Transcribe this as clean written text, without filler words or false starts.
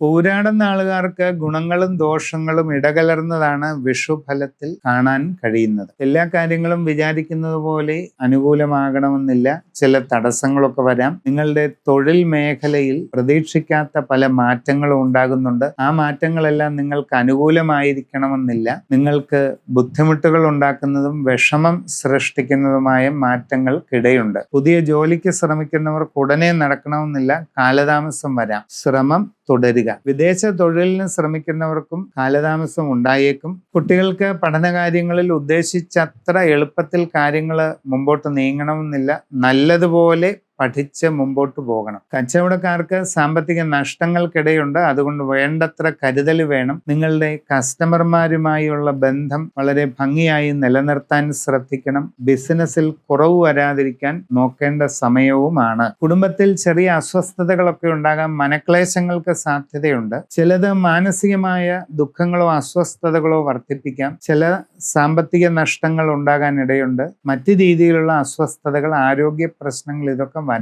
പൂരാടൻ നാളുകാർക്ക് ഗുണങ്ങളും ദോഷങ്ങളും ഇടകലർന്നതാണ് വിഷുഫലത്തിൽ കാണാൻ കഴിയുന്നത്. എല്ലാ കാര്യങ്ങളും വിചാരിക്കുന്നത് പോലെ അനുകൂലമാകണമെന്നില്ല. ചില തടസ്സങ്ങളൊക്കെ വരാം. നിങ്ങളുടെ തൊഴിൽ മേഖലയിൽ പ്രതീക്ഷിക്കാത്ത പല മാറ്റങ്ങളും ഉണ്ടാകുന്നുണ്ട്. ആ മാറ്റങ്ങളെല്ലാം നിങ്ങൾക്ക് അനുകൂലമായിരിക്കണമെന്നില്ല. നിങ്ങൾക്ക് ബുദ്ധിമുട്ടുകൾ ഉണ്ടാക്കുന്നതും വിഷമം സൃഷ്ടിക്കുന്നതുമായ മാറ്റങ്ങൾക്കിടയുണ്ട്. പുതിയ ജോലിക്ക് ശ്രമിക്കുന്നവർക്ക് ഉടനെ നടക്കണമെന്നില്ല. കാലതാമസം വരാം. ശ്രമം തുടരുക. വിദേശ തൊഴിലിന് ശ്രമിക്കുന്നവർക്കും കാലതാമസം ഉണ്ടായേക്കും. കുട്ടികൾക്ക് പഠനകാര്യങ്ങളിൽ ഉദ്ദേശിച്ചത്ര എളുപ്പത്തിൽ കാര്യങ്ങൾ മുമ്പോട്ട് നീങ്ങണമെന്നില്ല. നല്ലതുപോലെ പഠിച്ച് മുമ്പോട്ട് പോകണം. കച്ചവടക്കാർക്ക് സാമ്പത്തിക നഷ്ടങ്ങൾക്കിടയുണ്ട്. അതുകൊണ്ട് വേണ്ടത്ര കരുതൽ വേണം. നിങ്ങളുടെ കസ്റ്റമർമാരുമായുള്ള ബന്ധം വളരെ ഭംഗിയായി നിലനിർത്താൻ ശ്രദ്ധിക്കണം. ബിസിനസ്സിൽ കുറവ് വരാതിരിക്കാൻ നോക്കേണ്ട സമയവുമാണ്. കുടുംബത്തിൽ ചെറിയ അസ്വസ്ഥതകളൊക്കെ ഉണ്ടാകാം. മനക്ലേശങ്ങൾക്ക് സാധ്യതയുണ്ട്. ചിലത് മാനസികമായ ദുഃഖങ്ങളോ അസ്വസ്ഥതകളോ വർദ്ധിപ്പിക്കാം. ചില സാമ്പത്തിക നഷ്ടങ്ങൾ ഉണ്ടാകാൻ ഇടയുണ്ട്. മറ്റു രീതിയിലുള്ള അസ്വസ്ഥതകൾ, ആരോഗ്യ പ്രശ്നങ്ങൾ ഇതൊക്കെ വരാം.